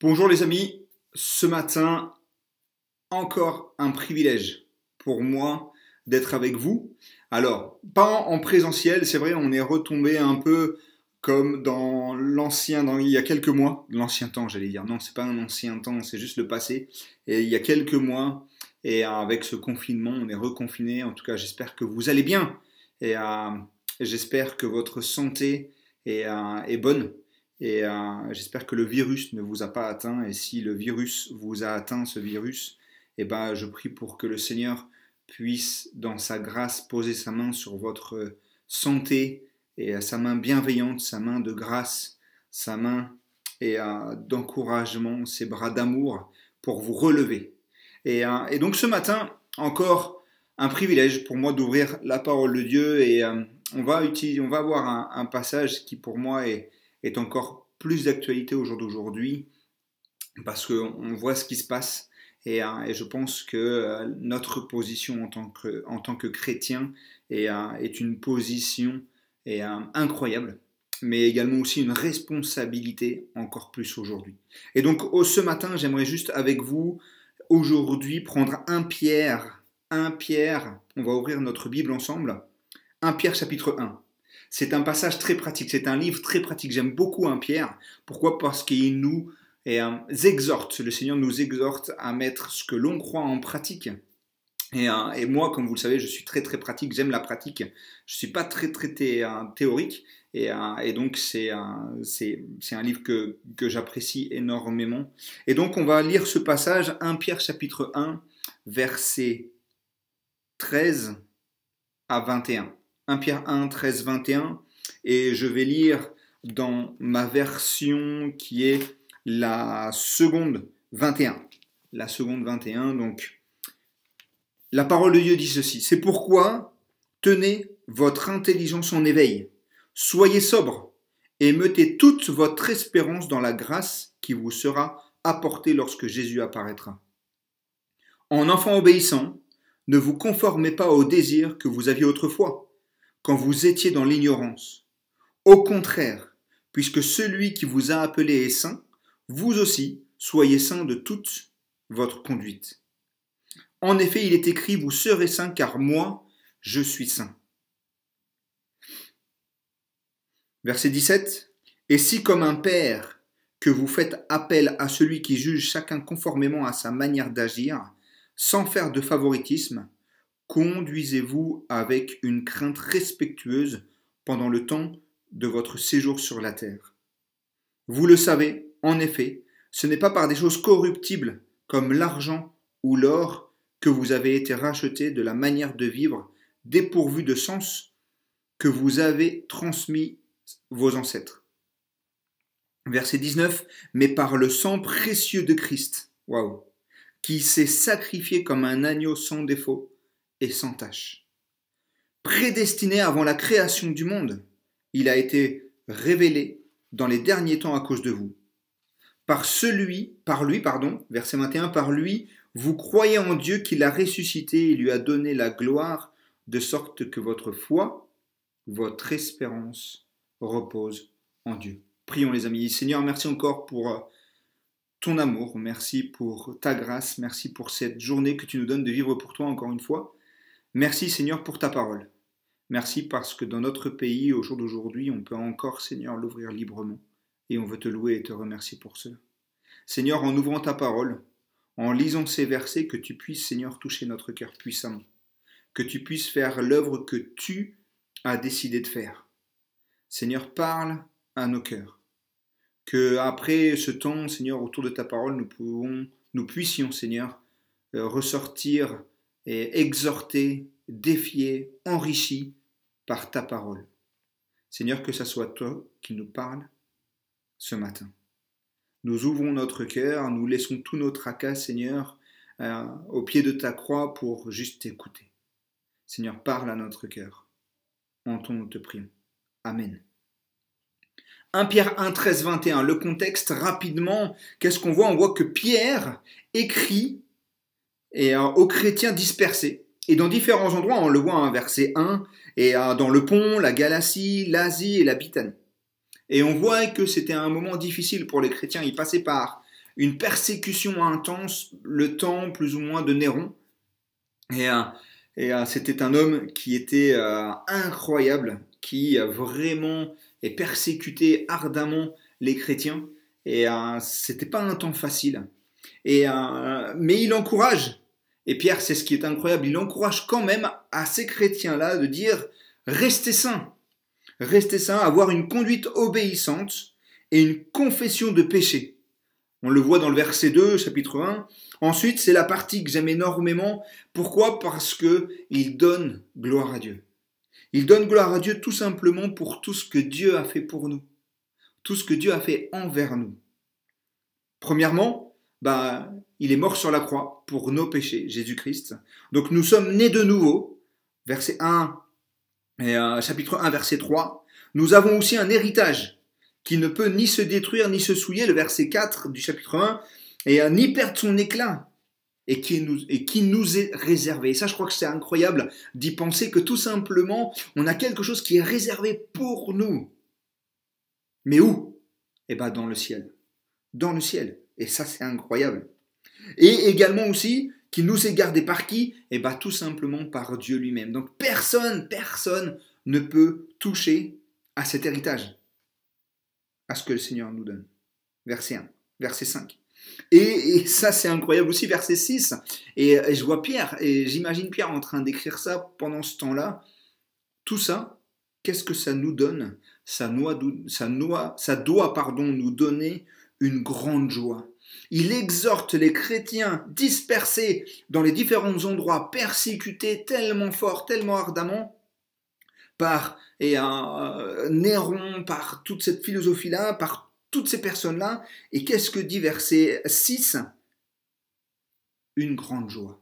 Bonjour les amis, ce matin, encore un privilège pour moi d'être avec vous. Alors, pas en présentiel, c'est vrai, on est retombé un peu comme il y a quelques mois, l'ancien temps j'allais dire, non c'est pas un ancien temps, c'est juste le passé, et il y a quelques mois, et avec ce confinement, on est reconfiné, en tout cas j'espère que vous allez bien, et j'espère que votre santé est bonne. Et j'espère que le virus ne vous a pas atteint. Et si le virus vous a atteint, ce virus, eh ben, je prie pour que le Seigneur puisse, dans sa grâce, poser sa main sur votre santé et sa main bienveillante, sa main de grâce, sa main d'encouragement, ses bras d'amour pour vous relever. Et donc ce matin, encore un privilège pour moi d'ouvrir la parole de Dieu et on va avoir un passage qui pour moi est encore plus d'actualité au jour d'aujourd'hui parce qu'on voit ce qui se passe et je pense que notre position en tant que chrétien est une position incroyable, mais également aussi une responsabilité encore plus aujourd'hui. Et donc ce matin, j'aimerais juste avec vous aujourd'hui prendre un Pierre, on va ouvrir notre Bible ensemble, 1 Pierre chapitre 1. C'est un passage très pratique, c'est un livre très pratique. J'aime beaucoup 1 Pierre. Pourquoi? Parce qu'il nous exhorte, le Seigneur nous exhorte à mettre ce que l'on croit en pratique. Et moi, comme vous le savez, je suis très très pratique, j'aime la pratique. Je ne suis pas très très théorique. Et donc c'est un livre que j'apprécie énormément. Et donc on va lire ce passage, 1 Pierre chapitre 1, versets 13 à 21. 1 Pierre 1, 13, 21, et je vais lire dans ma version qui est la seconde 21. La seconde 21, donc, la parole de Dieu dit ceci: c'est pourquoi tenez votre intelligence en éveil, soyez sobre et mettez toute votre espérance dans la grâce qui vous sera apportée lorsque Jésus apparaîtra. En enfant obéissant, ne vous conformez pas aux désirs que vous aviez autrefois, quand vous étiez dans l'ignorance. Au contraire, puisque celui qui vous a appelé est saint, vous aussi soyez saints de toute votre conduite. En effet, il est écrit: vous serez saints, car moi, je suis saint. Verset 17. Et si comme un père que vous faites appel à celui qui juge chacun conformément à sa manière d'agir, sans faire de favoritisme, conduisez-vous avec une crainte respectueuse pendant le temps de votre séjour sur la terre. Vous le savez, en effet, ce n'est pas par des choses corruptibles comme l'argent ou l'or que vous avez été rachetés de la manière de vivre dépourvue de sens que vous avez transmis vos ancêtres. Verset 19, mais par le sang précieux de Christ, qui s'est sacrifié comme un agneau sans défaut et sans tache. Prédestiné avant la création du monde, il a été révélé dans les derniers temps à cause de vous. Verset 21, par lui, vous croyez en Dieu qui l'a ressuscité et lui a donné la gloire, de sorte que votre foi, votre espérance repose en Dieu. Prions les amis. Seigneur, merci encore pour ton amour, merci pour ta grâce, merci pour cette journée que tu nous donnes de vivre pour toi encore une fois. Merci Seigneur pour ta parole. Merci parce que dans notre pays, au jour d'aujourd'hui, on peut encore, Seigneur, l'ouvrir librement. Et on veut te louer et te remercier pour cela. Seigneur, en ouvrant ta parole, en lisant ces versets, que tu puisses, Seigneur, toucher notre cœur puissamment. Que tu puisses faire l'œuvre que tu as décidé de faire. Seigneur, parle à nos cœurs. Que après ce temps, Seigneur, autour de ta parole, nous puissions, Seigneur, ressortir et exhorter, défier, enrichi par ta parole. Seigneur, que ce soit toi qui nous parles ce matin. Nous ouvrons notre cœur, nous laissons tout notre tracas, Seigneur, au pied de ta croix pour juste t'écouter. Seigneur, parle à notre cœur. En ton nom te prions. Amen. 1 Pierre 1, 13, 21. Le contexte, rapidement, qu'est-ce qu'on voit? On voit que Pierre écrit aux chrétiens dispersés. Et dans différents endroits, on le voit, verset 1, et dans le Pont, la Galatie, l'Asie et la Bithynie. Et on voit que c'était un moment difficile pour les chrétiens. Ils passaient par une persécution intense, le temps plus ou moins de Néron. C'était un homme qui était incroyable, qui vraiment persécutait ardemment les chrétiens. C'était pas un temps facile. Mais il encourage, et Pierre, c'est ce qui est incroyable, il encourage quand même à ces chrétiens-là de dire restez saints, avoir une conduite obéissante et une confession de péché. On le voit dans le verset 2, chapitre 1. Ensuite, c'est la partie que j'aime énormément. Pourquoi? Parce que il donne gloire à Dieu. Il donne gloire à Dieu tout simplement pour tout ce que Dieu a fait pour nous, tout ce que Dieu a fait envers nous. Premièrement, il est mort sur la croix pour nos péchés, Jésus-Christ. Donc nous sommes nés de nouveau, verset 1, chapitre 1, verset 3. Nous avons aussi un héritage qui ne peut ni se détruire ni se souiller, le verset 4 du chapitre 1, ni perdre son éclat, et qui nous est réservé. Et ça, je crois que c'est incroyable d'y penser que tout simplement, on a quelque chose qui est réservé pour nous. Mais où? Dans le ciel. Dans le ciel. Et ça, c'est incroyable. Et également aussi, qui nous est gardé par qui? Tout simplement par Dieu lui-même. Donc personne ne peut toucher à cet héritage, à ce que le Seigneur nous donne. Verset 1, verset 5. Et ça, c'est incroyable aussi, verset 6. Et je vois Pierre, et j'imagine Pierre en train d'écrire ça pendant ce temps-là. Tout ça, qu'est-ce que ça nous donne? Ça doit nous donner une grande joie. Il exhorte les chrétiens dispersés dans les différents endroits, persécutés tellement fort, tellement ardemment, par Néron, par toute cette philosophie-là, par toutes ces personnes-là. Et qu'est-ce que dit verset 6? Une grande joie.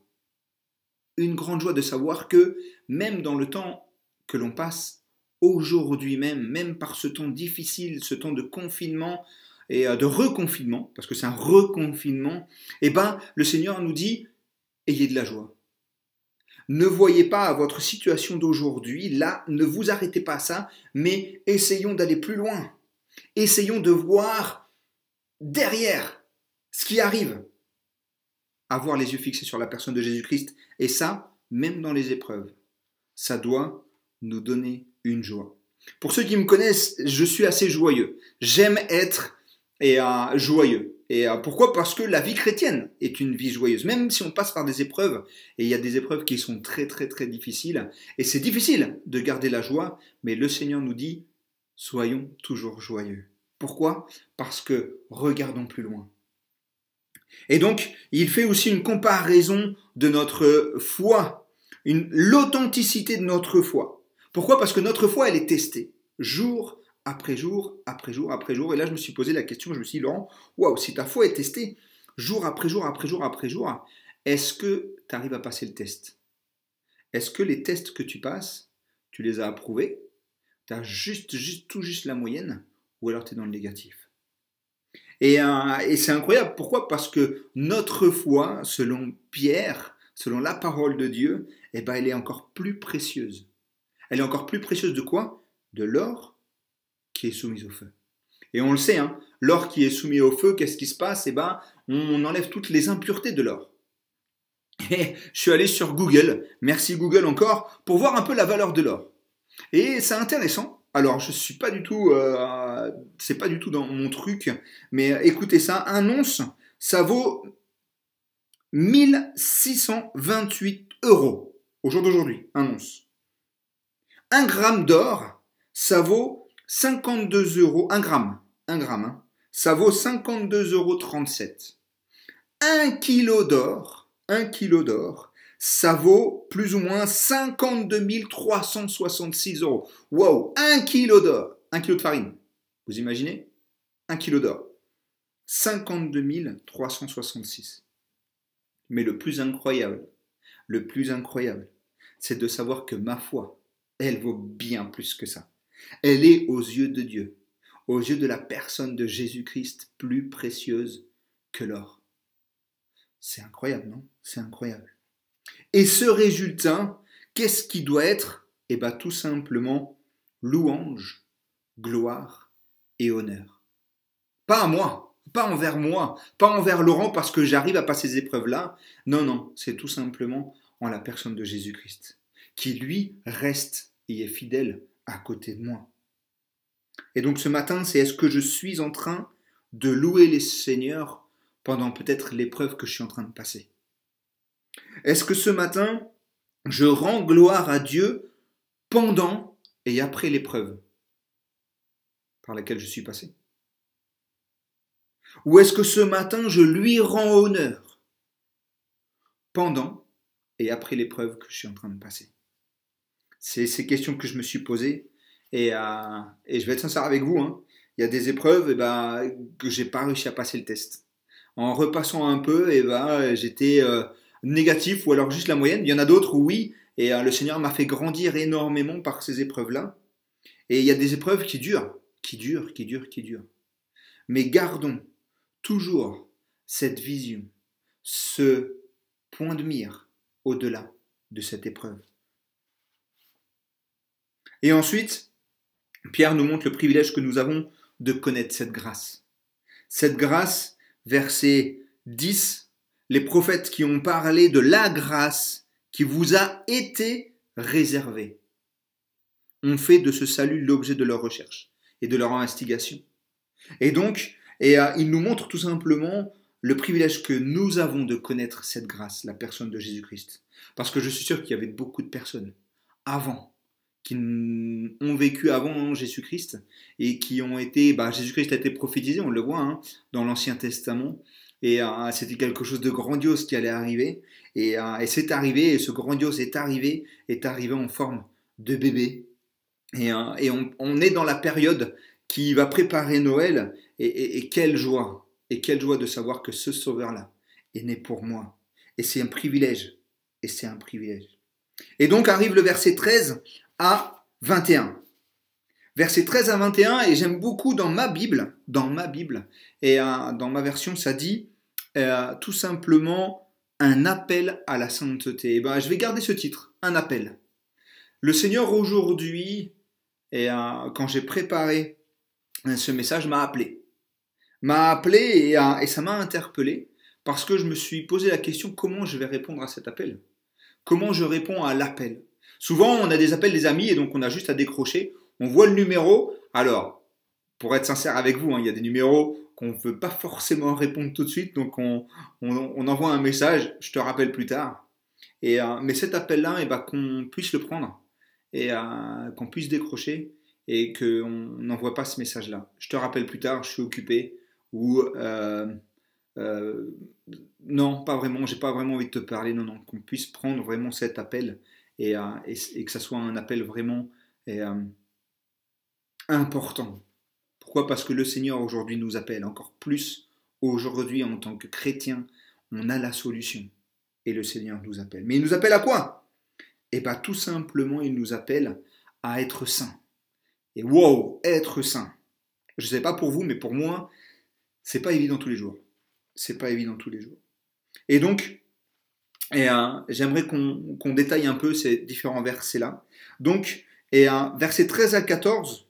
Une grande joie de savoir que même dans le temps que l'on passe, aujourd'hui même par ce temps difficile, ce temps de confinement et de reconfinement, parce que c'est un reconfinement, le Seigneur nous dit, ayez de la joie. Ne voyez pas à votre situation d'aujourd'hui, là, ne vous arrêtez pas à ça, mais essayons d'aller plus loin. Essayons de voir derrière ce qui arrive. Avoir les yeux fixés sur la personne de Jésus-Christ, et ça, même dans les épreuves, ça doit nous donner une joie. Pour ceux qui me connaissent, je suis assez joyeux. J'aime être joyeux. Pourquoi? Parce que la vie chrétienne est une vie joyeuse. Même si on passe par des épreuves, et il y a des épreuves qui sont très très très difficiles, et c'est difficile de garder la joie, mais le Seigneur nous dit, soyons toujours joyeux. Pourquoi? Parce que regardons plus loin. Et donc, il fait aussi une comparaison de notre foi, l'authenticité de notre foi. Pourquoi? Parce que notre foi, elle est testée, jour après jour, après jour, après jour. Et là, je me suis posé la question, je me suis dit, Laurent, waouh, si ta foi est testée, jour après jour, après jour, après jour, est-ce que tu arrives à passer le test? Est-ce que les tests que tu passes, tu les as approuvés? Tu as tout juste la moyenne? Ou alors tu es dans le négatif? Et c'est incroyable. Pourquoi? Parce que notre foi, selon Pierre, selon la parole de Dieu, elle est encore plus précieuse. Elle est encore plus précieuse de quoi? De l'or qui est soumis au feu. Et on le sait, l'or qui est soumis au feu, qu'est-ce qui se passe? On enlève toutes les impuretés de l'or. Et je suis allé sur Google, merci Google encore, pour voir un peu la valeur de l'or. Et c'est intéressant. Alors, je suis pas du tout, c'est pas du tout dans mon truc, mais écoutez ça, un once, ça vaut 1628 € au jour d'aujourd'hui, un once. 1 gramme d'or, ça vaut 52 €, 1 gramme, ça vaut 52,37 €. 1 kilo d'or, ça vaut plus ou moins 52 366 €. Wow, 1 kilo d'or, 1 kilo de farine. Vous imaginez? 1 kilo d'or. 52 366. Mais le plus incroyable, c'est de savoir que ma foi, elle vaut bien plus que ça. Elle est aux yeux de Dieu, aux yeux de la personne de Jésus-Christ, plus précieuse que l'or. C'est incroyable, non? C'est incroyable. Et ce résultat, qu'est-ce qui doit être? Tout simplement louange, gloire et honneur. Pas à moi, Pas envers moi, pas envers Laurent parce que j'arrive à passer ces épreuves-là. Non, non, c'est tout simplement en la personne de Jésus-Christ, qui lui reste et est fidèle à côté de moi. Et donc ce matin, c'est est-ce que je suis en train de louer les seigneurs pendant peut-être l'épreuve que je suis en train de passer? Est-ce que ce matin, je rends gloire à Dieu pendant et après l'épreuve par laquelle je suis passé? Ou est-ce que ce matin, je lui rends honneur pendant et après l'épreuve que je suis en train de passer? C'est ces questions que je me suis posées et je vais être sincère avec vous. Hein. Il y a des épreuves que j'ai pas réussi à passer le test. En repassant un peu, j'étais négatif ou alors juste la moyenne. Il y en a d'autres où oui, et le Seigneur m'a fait grandir énormément par ces épreuves-là. Et il y a des épreuves qui durent. Mais gardons toujours cette vision, ce point de mire au-delà de cette épreuve. Et ensuite, Pierre nous montre le privilège que nous avons de connaître cette grâce. Cette grâce, verset 10, les prophètes qui ont parlé de la grâce qui vous a été réservée ont fait de ce salut l'objet de leur recherche et de leur investigation. Et donc, il nous montre tout simplement le privilège que nous avons de connaître cette grâce, la personne de Jésus-Christ. Parce que je suis sûr qu'il y avait beaucoup de personnes avant qui ont vécu avant Jésus-Christ et qui ont été, Jésus-Christ a été prophétisé, on le voit hein, dans l'Ancien Testament, et c'était quelque chose de grandiose qui allait arriver, et c'est arrivé, et ce grandiose est arrivé en forme de bébé, et on est dans la période qui va préparer Noël, et quelle joie de savoir que ce sauveur-là est né pour moi, et c'est un privilège, Et donc arrive le verset 13 à 21. Verset 13 à 21, et j'aime beaucoup dans ma Bible, et dans ma version, ça dit tout simplement un appel à la sainteté. Et je vais garder ce titre, un appel. Le Seigneur aujourd'hui, quand j'ai préparé ce message, m'a appelé. Et ça m'a interpellé, parce que je me suis posé la question, comment je vais répondre à cet appel? Comment je réponds à l'appel? Souvent, on a des appels des amis et donc on a juste à décrocher. On voit le numéro. Alors, pour être sincère avec vous, hein, il y a des numéros qu'on ne veut pas forcément répondre tout de suite. Donc, on envoie un message. Je te rappelle plus tard. Mais cet appel-là, qu'on puisse le prendre et qu'on puisse décrocher et qu'on n'envoie pas ce message-là. Je te rappelle plus tard, je suis occupé. Ou non, pas vraiment, j'ai pas vraiment envie de te parler, non, qu'on puisse prendre vraiment cet appel et que ça soit un appel vraiment important. Pourquoi? Parce que le Seigneur aujourd'hui nous appelle encore plus. Aujourd'hui, en tant que chrétien, on a la solution et le Seigneur nous appelle. Mais il nous appelle à quoi? Tout simplement, il nous appelle à être saints. Et wow, être saint. Je sais pas pour vous, mais pour moi, c'est pas évident tous les jours. Et donc, j'aimerais qu'on détaille un peu ces différents versets-là. Donc, versets 13 à 14,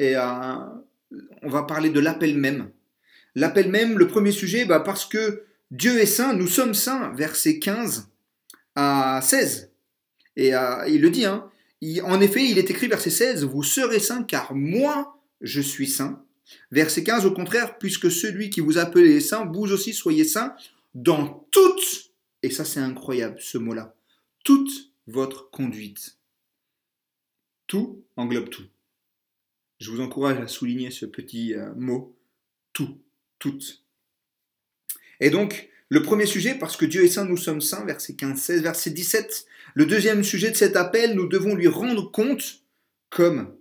on va parler de l'appel même. L'appel même, le premier sujet, parce que Dieu est saint, nous sommes saints, versets 15 à 16. Et il le dit, hein, en effet, il est écrit, verset 16, « Vous serez saints, car moi, je suis saint. » Verset 15, au contraire, « Puisque celui qui vous appelle est saint, vous aussi soyez saints dans toute, et ça c'est incroyable ce mot-là, toute votre conduite. » Tout englobe tout. Je vous encourage à souligner ce petit mot, tout, toute. Et donc, le premier sujet, parce que Dieu est saint, nous sommes saints, verset 15-16, verset 17. Le deuxième sujet de cet appel, nous devons lui rendre compte comme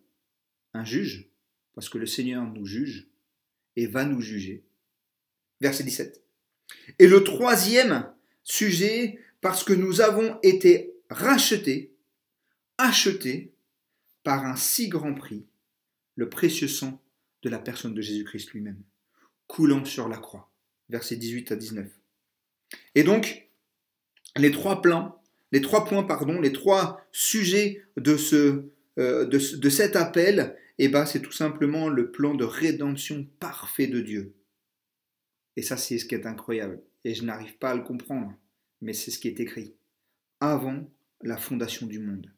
un juge, parce que le Seigneur nous juge et va nous juger. Verset 17. Et le troisième sujet, parce que nous avons été rachetés, achetés par un si grand prix, le précieux sang de la personne de Jésus-Christ lui-même, coulant sur la croix. Versets 18 à 19. Et donc, les trois sujets de cet appel, c'est tout simplement le plan de rédemption parfait de Dieu. Et ça, c'est ce qui est incroyable. Et je n'arrive pas à le comprendre, mais c'est ce qui est écrit. Avant la fondation du monde.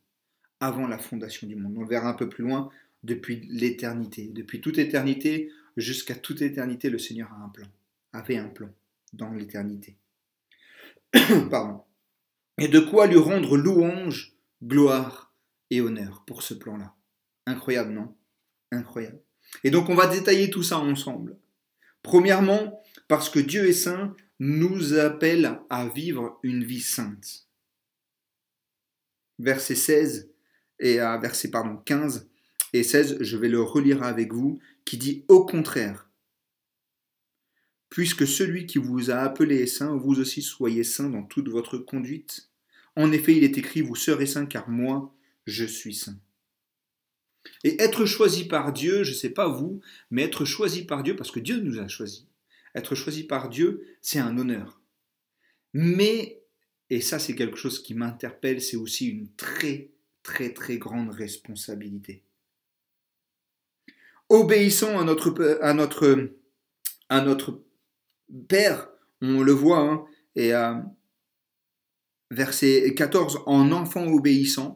Avant la fondation du monde. On le verra un peu plus loin, depuis l'éternité. Depuis toute éternité jusqu'à toute éternité, le Seigneur a un plan. Avait un plan dans l'éternité. Pardon. Et de quoi lui rendre louange, gloire et honneur pour ce plan-là. Incroyable, non? Incroyable. Et donc on va détailler tout ça ensemble. Premièrement, parce que Dieu est saint, nous appelle à vivre une vie sainte. Verset 16 et verset 15 et 16, je vais le relire avec vous, qui dit au contraire, puisque celui qui vous a appelé est saint, vous aussi soyez saints dans toute votre conduite. En effet, il est écrit, vous serez saints car moi, je suis saint. Et être choisi par Dieu, je ne sais pas vous, mais être choisi par Dieu, parce que Dieu nous a choisis, être choisi par Dieu, c'est un honneur. Mais, et ça c'est quelque chose qui m'interpelle, c'est aussi une très, très, très grande responsabilité. Obéissant à notre Père, on le voit, hein, et verset 14, en enfant obéissant,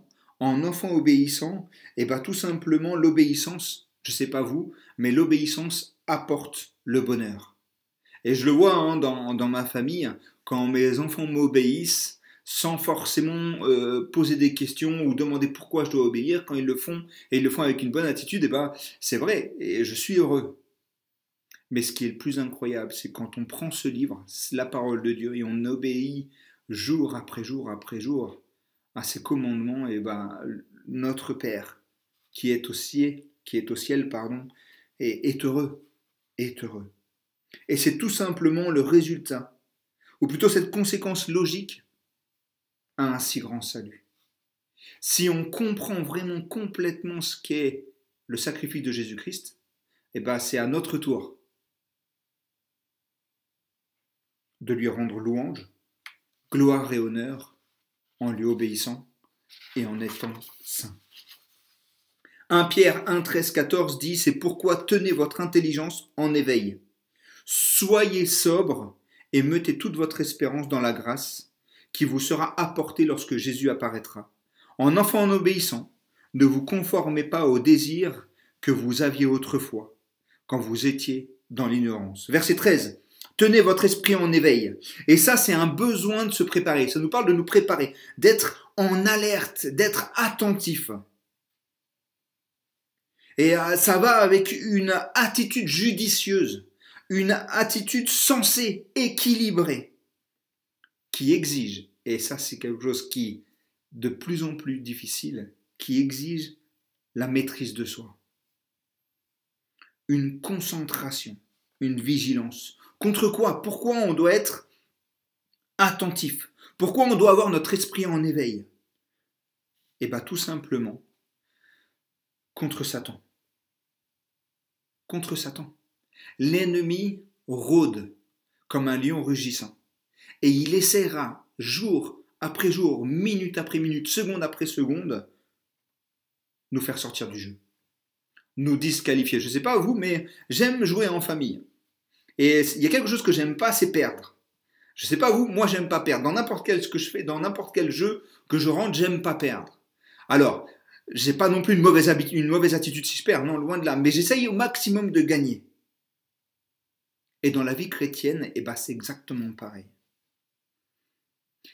et bien tout simplement l'obéissance, je ne sais pas vous, mais l'obéissance apporte le bonheur. Et je le vois hein, dans ma famille, quand mes enfants m'obéissent, sans forcément poser des questions ou demander pourquoi je dois obéir, quand ils le font, et ils le font avec une bonne attitude, et ben c'est vrai, et je suis heureux. Mais ce qui est le plus incroyable, c'est quand on prend ce livre, la parole de Dieu, et on obéit jour après jour après jour à ses commandements, et ben notre Père, qui est au ciel, est heureux, est heureux. Et c'est tout simplement le résultat, ou plutôt cette conséquence logique, à un si grand salut. Si on comprend vraiment complètement ce qu'est le sacrifice de Jésus-Christ, eh ben c'est à notre tour de lui rendre louange, gloire et honneur en lui obéissant et en étant saint. 1 Pierre 1, 13, 14 dit « C'est pourquoi tenez votre intelligence en éveil. Soyez sobre et mettez toute votre espérance dans la grâce qui vous sera apportée lorsque Jésus apparaîtra. En enfant en obéissant, ne vous conformez pas aux désirs que vous aviez autrefois, quand vous étiez dans l'ignorance. » Verset 13. Tenez votre esprit en éveil. Et ça, c'est un besoin de se préparer. Ça nous parle de nous préparer, d'être en alerte, d'être attentif. Et ça va avec une attitude judicieuse, une attitude sensée, équilibrée, qui exige, et ça c'est quelque chose qui de plus en plus difficile, qui exige la maîtrise de soi. Une concentration, une vigilance. Contre quoi? Pourquoi on doit être attentif? Pourquoi on doit avoir notre esprit en éveil? Eh bien tout simplement contre Satan. Contre Satan. L'ennemi rôde comme un lion rugissant. Et il essaiera jour après jour, minute après minute, seconde après seconde, nous faire sortir du jeu. Nous disqualifier. Je ne sais pas vous, mais j'aime jouer en famille. Et il y a quelque chose que j'aime pas, c'est perdre. Je ne sais pas vous, moi j'aime pas perdre. Dans n'importe quel ce que je fais, dans n'importe quel jeu que je rentre, j'aime pas perdre. Alors, j'ai pas non plus une mauvaise attitude si je perds, non, loin de là. Mais j'essaye au maximum de gagner. Et dans la vie chrétienne, eh ben, c'est exactement pareil.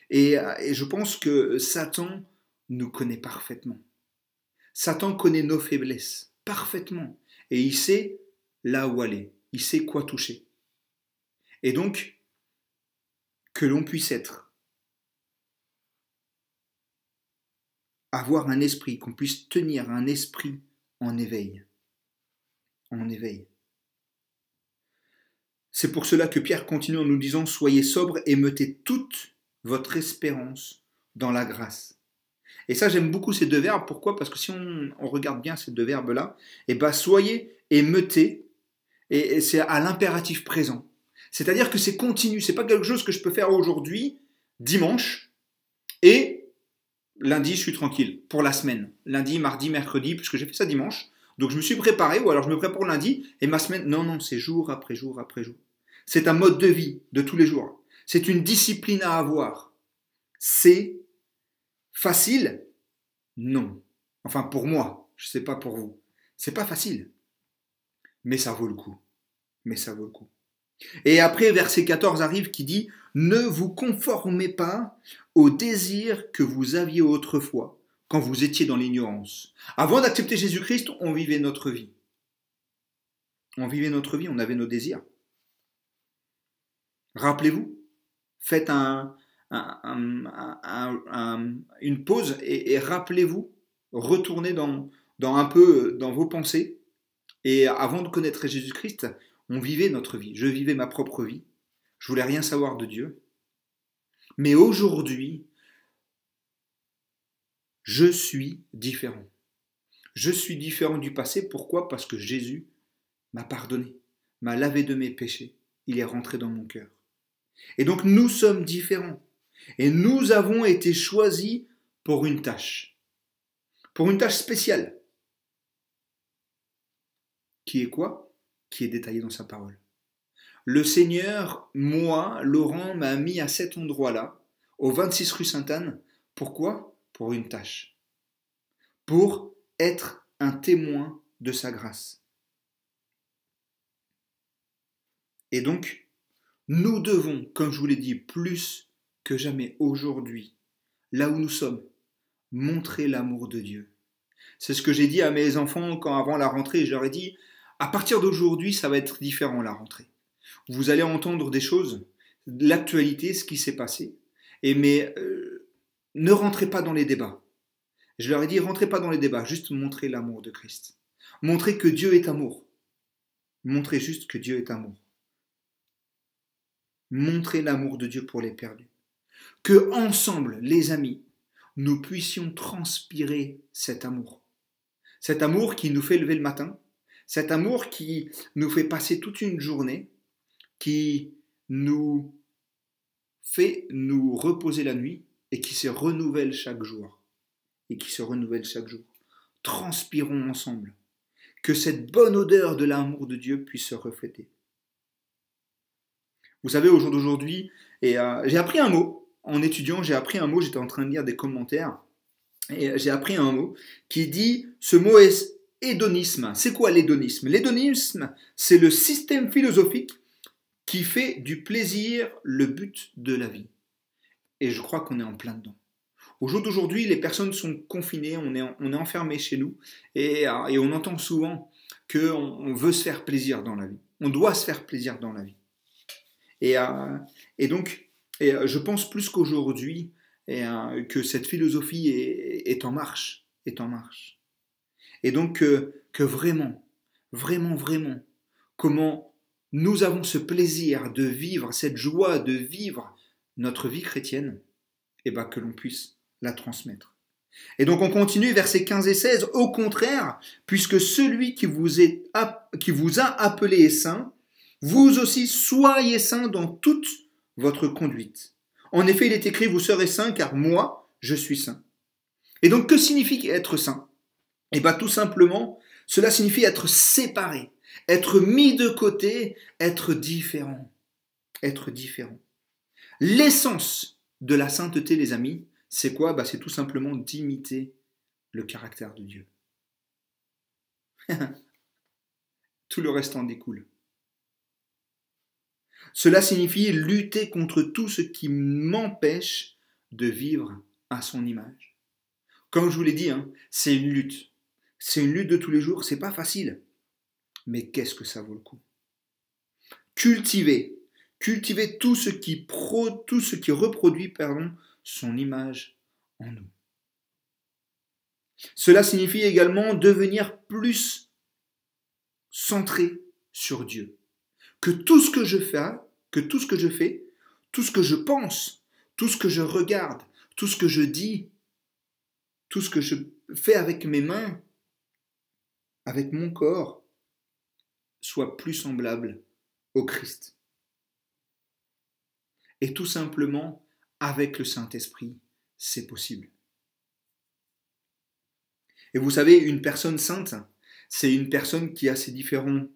Et je pense que Satan nous connaît parfaitement. Satan connaît nos faiblesses parfaitement. Et il sait là où aller. Il sait quoi toucher. Et donc, que l'on puisse avoir un esprit, qu'on puisse tenir un esprit en éveil. En éveil. C'est pour cela que Pierre continue en nous disant « Soyez sobres et mettez toute votre espérance dans la grâce. » Et ça, j'aime beaucoup ces deux verbes. Pourquoi? Parce que si on regarde bien ces deux verbes-là, eh ben, soyez et mettez, et c'est à l'impératif présent. C'est-à-dire que c'est continu, c'est pas quelque chose que je peux faire aujourd'hui, dimanche, et lundi, je suis tranquille, pour la semaine. Lundi, mardi, mercredi, puisque j'ai fait ça dimanche. Donc je me suis préparé, ou alors je me prépare pour lundi, et ma semaine, non, c'est jour après jour après jour. C'est un mode de vie de tous les jours. C'est une discipline à avoir. C'est facile? Non. Enfin, pour moi, je ne sais pas pour vous. C'est pas facile. Mais ça vaut le coup. Mais ça vaut le coup. Et après, verset 14 arrive qui dit « Ne vous conformez pas aux désirs que vous aviez autrefois, quand vous étiez dans l'ignorance. » Avant d'accepter Jésus-Christ, on vivait notre vie. On vivait notre vie, on avait nos désirs. Rappelez-vous, faites une pause et rappelez-vous, retournez un peu dans vos pensées. Et avant de connaître Jésus-Christ, on vivait notre vie. Je vivais ma propre vie. Je voulais rien savoir de Dieu. Mais aujourd'hui, je suis différent. Je suis différent du passé. Pourquoi? Parce que Jésus m'a pardonné, m'a lavé de mes péchés. Il est rentré dans mon cœur. Et donc nous sommes différents. Et nous avons été choisis pour une tâche. Pour une tâche spéciale. Qui est quoi? Qui est détaillée dans sa parole. Le Seigneur, moi, Laurent, m'a mis à cet endroit-là, au 26 rue Sainte-Anne. Pourquoi? Pour une tâche. Pour être un témoin de sa grâce. Et donc, nous devons, comme je vous l'ai dit, plus que jamais aujourd'hui, là où nous sommes, montrer l'amour de Dieu. C'est ce que j'ai dit à mes enfants avant la rentrée. Je leur ai dit, à partir d'aujourd'hui, ça va être différent la rentrée. Vous allez entendre des choses, l'actualité, ce qui s'est passé. Mais ne rentrez pas dans les débats. Je leur ai dit, rentrez pas dans les débats, juste montrez l'amour de Christ. Montrez que Dieu est amour. Montrez juste que Dieu est amour. Montrez l'amour de Dieu pour les perdus. Que ensemble, les amis, nous puissions transpirer cet amour. Cet amour qui nous fait lever le matin, cet amour qui nous fait passer toute une journée, qui nous fait nous reposer la nuit et qui se renouvelle chaque jour. Et qui se renouvelle chaque jour. Transpirons ensemble. Que cette bonne odeur de l'amour de Dieu puisse se refléter. Vous savez, au jour d'aujourd'hui, j'ai appris un mot. En étudiant, j'ai appris un mot, j'étais en train de lire des commentaires, et j'ai appris un mot qui dit, ce mot est hédonisme. C'est quoi l'hédonisme? L'hédonisme, c'est le système philosophique qui fait du plaisir le but de la vie. Et je crois qu'on est en plein dedans. Au jour d'aujourd'hui, les personnes sont confinées, on est enfermés chez nous, et on entend souvent qu'on veut se faire plaisir dans la vie. On doit se faire plaisir dans la vie. Et donc, je pense plus qu'aujourd'hui que cette philosophie est en marche, Et donc que vraiment, comment nous avons ce plaisir de vivre, cette joie de vivre notre vie chrétienne, et que l'on puisse la transmettre. Et donc on continue, versets 15 et 16, au contraire, puisque celui qui vous a appelé est saint, vous aussi soyez saints dans toute votre conduite. En effet, il est écrit, vous serez saints, car moi, je suis saint. Et donc, que signifie être saint? Tout simplement, cela signifie être séparé, être mis de côté, être différent. L'essence de la sainteté, les amis, c'est quoi? C'est tout simplement d'imiter le caractère de Dieu. Tout le reste en découle. Cela signifie lutter contre tout ce qui m'empêche de vivre à son image. Comme je vous l'ai dit, c'est une lutte. C'est une lutte de tous les jours, c'est pas facile. Mais qu'est-ce que ça vaut le coup? Cultiver tout ce qui reproduit son image en nous. Cela signifie également devenir plus centré sur Dieu. Que tout ce que je fais, tout ce que je pense, tout ce que je regarde, tout ce que je dis, tout ce que je fais avec mes mains, avec mon corps, soit plus semblable au Christ. Et tout simplement, avec le Saint-Esprit, c'est possible. Et vous savez, une personne sainte, c'est une personne qui a ces différents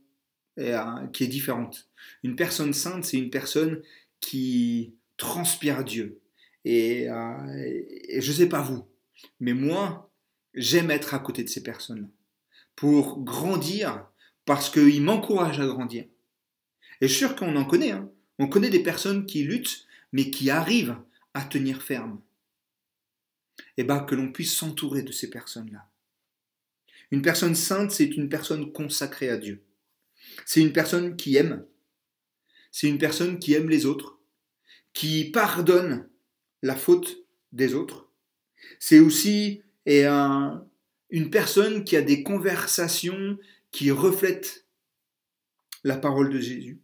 qui est différente. Une personne sainte, c'est une personne qui transpire Dieu. Et je ne sais pas vous, mais moi, j'aime être à côté de ces personnes-là pour grandir parce qu'ils m'encouragent à grandir. Et je suis sûr qu'on en connaît. Hein. On connaît des personnes qui luttent, mais qui arrivent à tenir ferme. Et bien, que l'on puisse s'entourer de ces personnes-là. Une personne sainte, c'est une personne consacrée à Dieu. C'est une personne qui aime. C'est une personne qui aime les autres, qui pardonne la faute des autres. C'est aussi une personne qui a des conversations qui reflètent la parole de Jésus,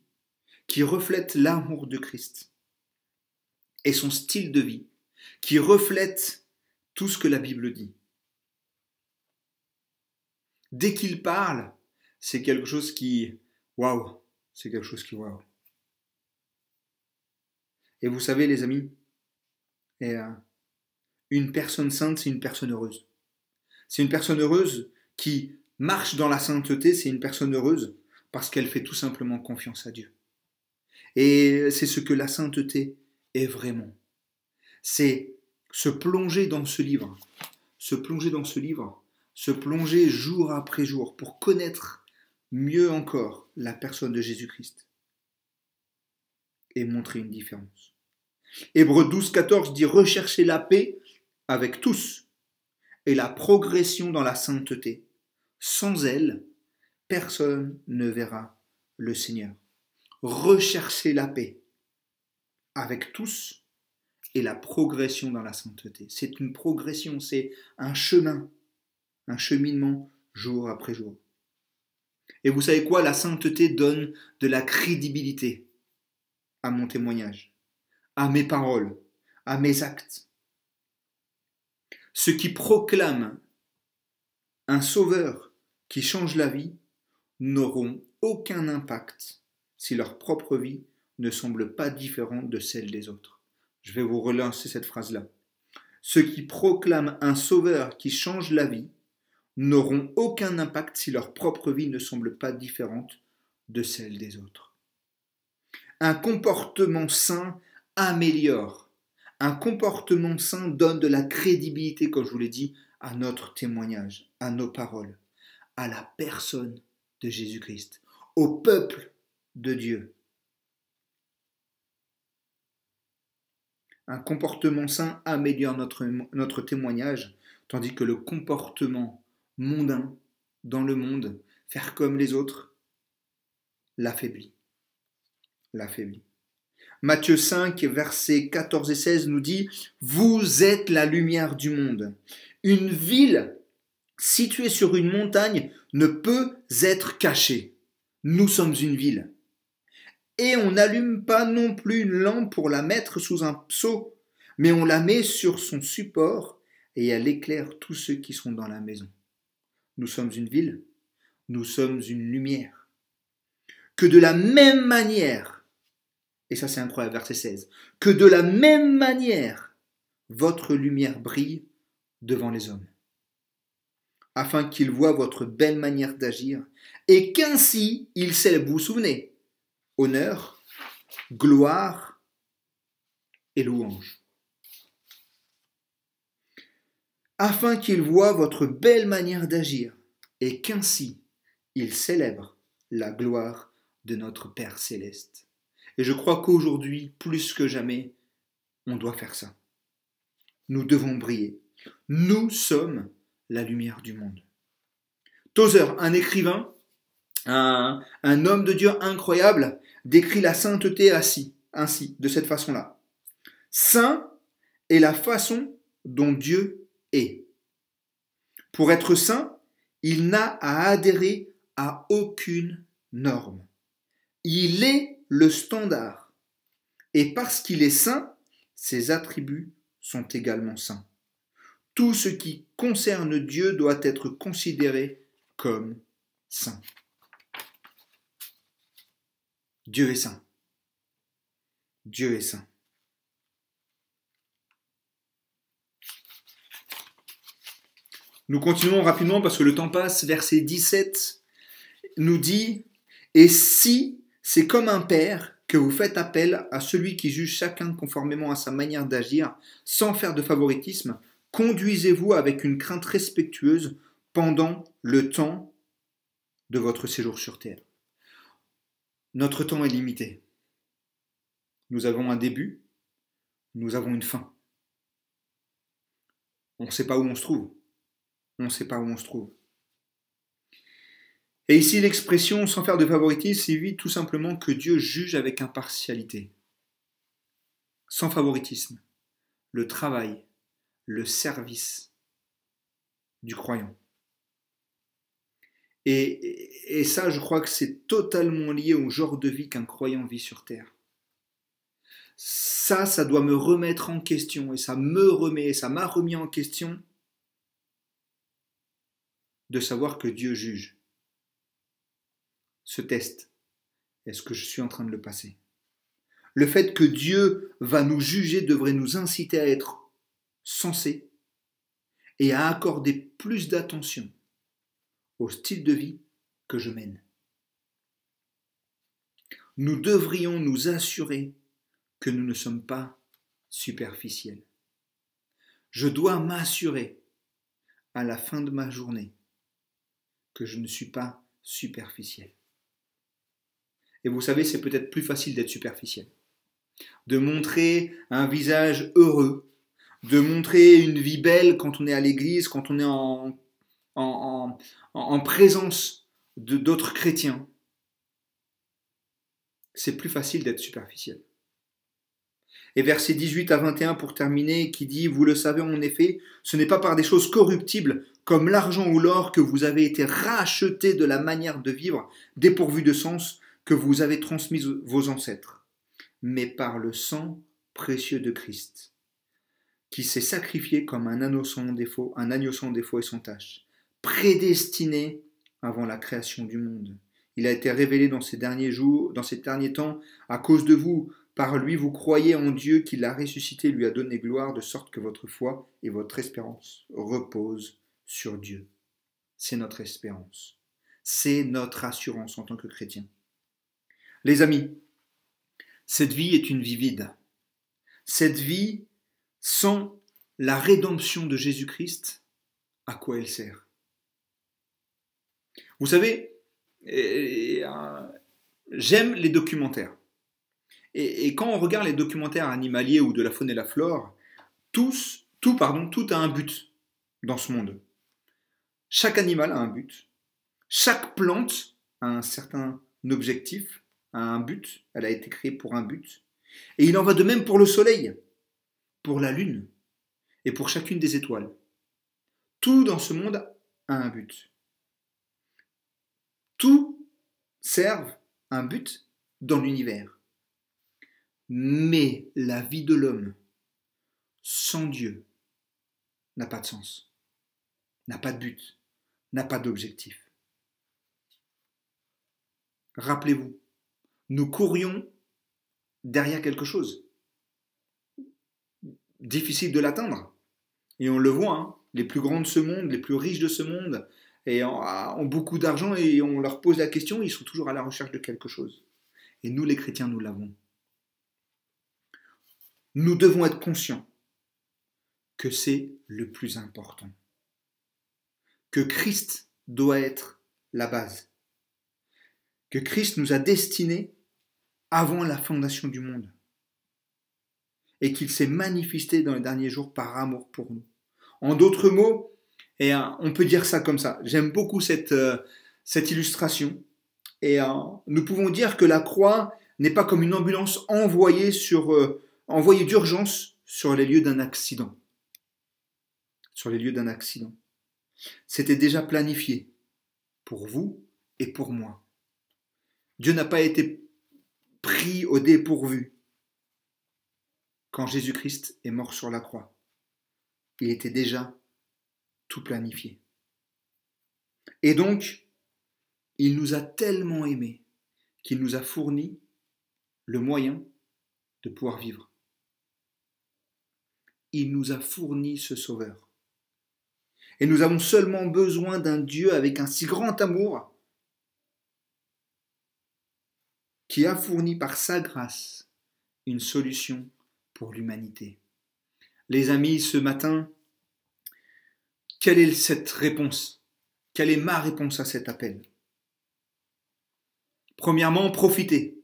qui reflètent l'amour de Christ et son style de vie, qui reflète tout ce que la Bible dit. Dès qu'il parle, c'est quelque chose qui, waouh, c'est quelque chose qui, waouh. Et vous savez, les amis, une personne sainte, c'est une personne heureuse. C'est une personne heureuse qui marche dans la sainteté, c'est une personne heureuse parce qu'elle fait tout simplement confiance à Dieu. Et c'est ce que la sainteté est vraiment. C'est se plonger dans ce livre, se plonger jour après jour pour connaître mieux encore la personne de Jésus-Christ et montrer une différence. Hébreux 12, 14 dit « Recherchez la paix avec tous et la progression dans la sainteté. Sans elle, personne ne verra le Seigneur. » Recherchez la paix avec tous et la progression dans la sainteté. C'est une progression, c'est un chemin, un cheminement jour après jour. Et vous savez quoi? La sainteté donne de la crédibilité à mon témoignage, à mes paroles, à mes actes. Ceux qui proclament un sauveur qui change la vie n'auront aucun impact si leur propre vie ne semble pas différente de celle des autres. Je vais vous relancer cette phrase-là. Ceux qui proclament un sauveur qui change la vie n'auront aucun impact si leur propre vie ne semble pas différente de celle des autres. Un comportement sain améliore. Un comportement sain donne de la crédibilité, comme je vous l'ai dit, à notre témoignage, à nos paroles, à la personne de Jésus-Christ, au peuple de Dieu. Un comportement sain améliore notre témoignage, tandis que le comportement mondain dans le monde, faire comme les autres, l'affaiblit. Matthieu 5, versets 14 et 16 nous dit « Vous êtes la lumière du monde. Une ville située sur une montagne ne peut être cachée. Nous sommes une ville. Et on n'allume pas non plus une lampe pour la mettre sous un seau, mais on la met sur son support et elle éclaire tous ceux qui sont dans la maison. Nous sommes une ville, nous sommes une lumière. Que de la même manière, et ça c'est incroyable, verset 16, que de la même manière, votre lumière brille devant les hommes, afin qu'ils voient votre belle manière d'agir, et qu'ainsi ils célèbrent, vous vous souvenez, honneur, gloire et louange. Afin qu'ils voient votre belle manière d'agir, et qu'ainsi ils célèbrent la gloire de notre Père céleste. Et je crois qu'aujourd'hui, plus que jamais, on doit faire ça. Nous devons briller. Nous sommes la lumière du monde. Tozer, un écrivain, un homme de Dieu incroyable, décrit la sainteté ainsi, de cette façon-là. Saint est la façon dont Dieu est. Pour être saint, il n'a à adhérer à aucune norme. Il est le standard. Et parce qu'il est saint, ses attributs sont également saints. Tout ce qui concerne Dieu doit être considéré comme saint. Dieu est saint. Dieu est saint. Nous continuons rapidement parce que le temps passe. Verset 17 nous dit Et si c'est comme un père que vous faites appel à celui qui juge chacun conformément à sa manière d'agir, sans faire de favoritisme, conduisez-vous avec une crainte respectueuse pendant le temps de votre séjour sur terre. Notre temps est limité. Nous avons un début, nous avons une fin. On ne sait pas où on se trouve. On ne sait pas où on se trouve. Et ici, l'expression sans faire de favoritisme signifie tout simplement que Dieu juge avec impartialité. Sans favoritisme. Le travail, le service du croyant. Et ça, je crois que c'est totalement lié au genre de vie qu'un croyant vit sur terre. Ça doit me remettre en question, et ça m'a remis en question de savoir que Dieu juge. Ce test, est-ce que je suis en train de le passer? Le fait que Dieu va nous juger devrait nous inciter à être sensés et à accorder plus d'attention au style de vie que je mène. Nous devrions nous assurer que nous ne sommes pas superficiels. Je dois m'assurer à la fin de ma journée que je ne suis pas superficiel. Et vous savez, c'est peut-être plus facile d'être superficiel, de montrer un visage heureux, de montrer une vie belle quand on est à l'église, quand on est en présence d'autres chrétiens. C'est plus facile d'être superficiel. Et versets 18 à 21 pour terminer, qui dit « Vous le savez en effet, ce n'est pas par des choses corruptibles, comme l'argent ou l'or, que vous avez été rachetés de la manière de vivre, dépourvue de sens, que vous avez transmise vos ancêtres, mais par le sang précieux de Christ, qui s'est sacrifié comme un agneau sans défaut et sans tache, prédestiné avant la création du monde. Il a été révélé dans ces derniers jours, dans ces derniers temps, à cause de vous. Par lui, vous croyez en Dieu qui l'a ressuscité et lui a donné gloire, de sorte que votre foi et votre espérance reposent sur Dieu. C'est notre espérance. C'est notre assurance en tant que chrétien. Les amis, cette vie est une vie vide. Cette vie, sans la rédemption de Jésus-Christ, à quoi elle sert? Vous savez, j'aime les documentaires. Et quand on regarde les documentaires animaliers ou de la faune et la flore, tout a un but dans ce monde. Chaque animal a un but. Chaque plante a un certain objectif, a un but. Elle a été créée pour un but. Et il en va de même pour le soleil, pour la lune et pour chacune des étoiles. Tout dans ce monde a un but. Tout sert un but dans l'univers. Mais la vie de l'homme sans Dieu n'a pas de sens, n'a pas de but, n'a pas d'objectif. Rappelez-vous, nous courions derrière quelque chose. Difficile de l'atteindre. Et on le voit, hein, les plus grands de ce monde, les plus riches de ce monde, ont beaucoup d'argent et on leur pose la question, ils sont toujours à la recherche de quelque chose. Et nous, les chrétiens, nous l'avons. Nous devons être conscients que c'est le plus important. Que Christ doit être la base. Que Christ nous a destinés avant la fondation du monde. Et qu'il s'est manifesté dans les derniers jours par amour pour nous. En d'autres mots, et on peut dire ça comme ça, j'aime beaucoup cette illustration. Et nous pouvons dire que la croix n'est pas comme une ambulance envoyée d'urgence sur les lieux d'un accident. Sur les lieux d'un accident. C'était déjà planifié pour vous et pour moi. Dieu n'a pas été pris au dépourvu quand Jésus-Christ est mort sur la croix. Il était déjà tout planifié. Et donc, il nous a tellement aimés qu'il nous a fourni le moyen de pouvoir vivre. Il nous a fourni ce Sauveur. Et nous avons seulement besoin d'un Dieu avec un si grand amour qui a fourni par sa grâce une solution pour l'humanité. Les amis, ce matin, quelle est cette réponse? Quelle est ma réponse à cet appel? Premièrement, profitez.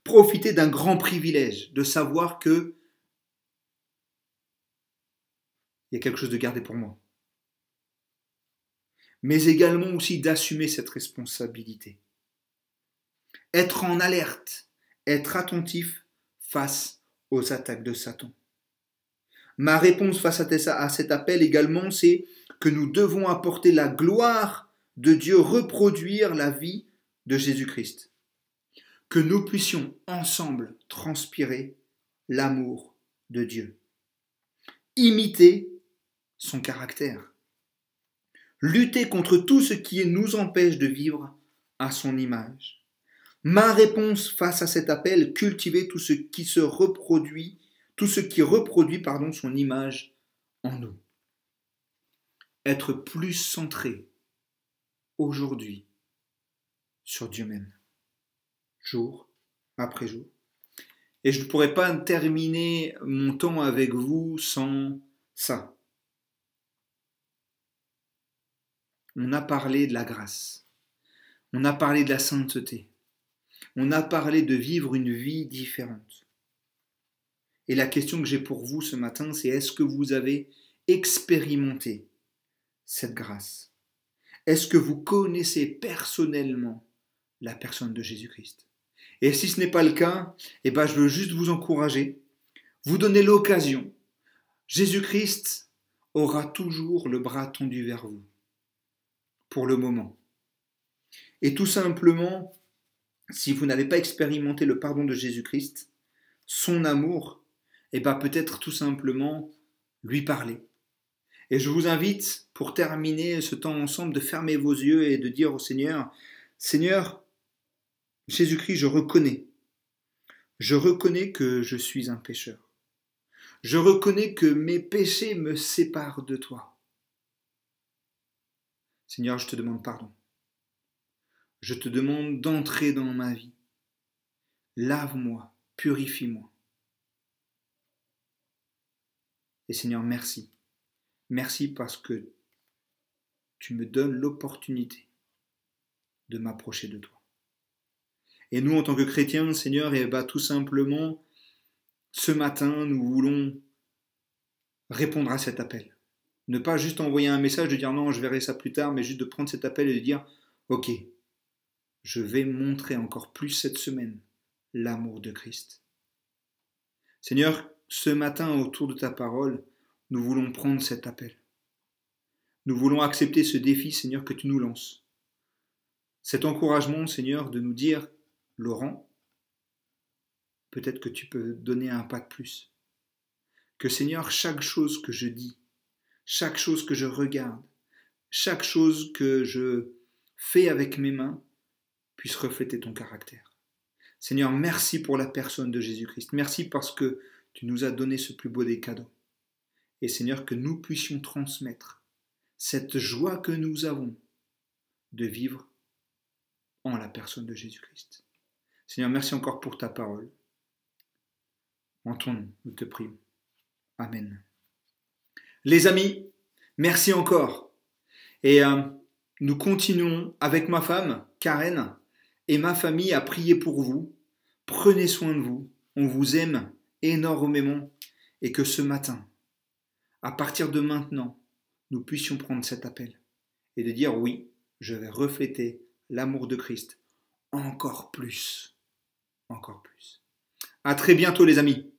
Profitez d'un grand privilège, de savoir que il y a quelque chose de gardé pour moi. Mais également aussi d'assumer cette responsabilité. Être en alerte, être attentif face aux attaques de Satan. Ma réponse face à cet appel également, c'est que nous devons apporter la gloire de Dieu, reproduire la vie de Jésus-Christ. Que nous puissions ensemble transpirer l'amour de Dieu. Imiter son caractère. Lutter contre tout ce qui nous empêche de vivre à son image. Ma réponse face à cet appel, cultiver tout ce qui reproduit son image en nous. Être plus centré aujourd'hui sur Dieu même, jour après jour. Et je ne pourrais pas terminer mon temps avec vous sans ça. On a parlé de la grâce, on a parlé de la sainteté, on a parlé de vivre une vie différente. Et la question que j'ai pour vous ce matin, c'est est-ce que vous avez expérimenté cette grâce? Est-ce que vous connaissez personnellement la personne de Jésus-Christ? Et si ce n'est pas le cas, je veux juste vous encourager, vous donner l'occasion. Jésus-Christ aura toujours le bras tendu vers vous, pour le moment. Et tout simplement, si vous n'avez pas expérimenté le pardon de Jésus-Christ, son amour, peut-être tout simplement lui parler. Et je vous invite, pour terminer ce temps ensemble, de fermer vos yeux et de dire au Seigneur, Seigneur, Jésus-Christ, je reconnais que je suis un pécheur. Je reconnais que mes péchés me séparent de toi. Seigneur, je te demande pardon. Je te demande d'entrer dans ma vie. Lave-moi, purifie-moi. Et Seigneur, merci. Merci parce que tu me donnes l'opportunité de m'approcher de toi. Et nous, en tant que chrétiens, Seigneur, tout simplement, ce matin, nous voulons répondre à cet appel. Ne pas juste envoyer un message de dire non, je verrai ça plus tard, mais juste de prendre cet appel et de dire ok, je vais montrer encore plus cette semaine l'amour de Christ. Seigneur, ce matin, autour de ta parole, nous voulons prendre cet appel. Nous voulons accepter ce défi, Seigneur, que tu nous lances. Cet encouragement, Seigneur, de nous dire, Laurent, peut-être que tu peux donner un pas de plus. Que, Seigneur, chaque chose que je dis, chaque chose que je regarde, chaque chose que je fais avec mes mains, puisse refléter ton caractère. Seigneur, merci pour la personne de Jésus-Christ. Merci parce que tu nous as donné ce plus beau des cadeaux. Et Seigneur, que nous puissions transmettre cette joie que nous avons de vivre en la personne de Jésus-Christ. Seigneur, merci encore pour ta parole. En ton nom, nous te prions. Amen. Les amis, merci encore. Et nous continuons avec ma femme, Karen, et ma famille à prier pour vous. Prenez soin de vous. On vous aime énormément. Et que ce matin, à partir de maintenant, nous puissions prendre cet appel et de dire oui, je vais refléter l'amour de Christ encore plus. Encore plus. À très bientôt les amis.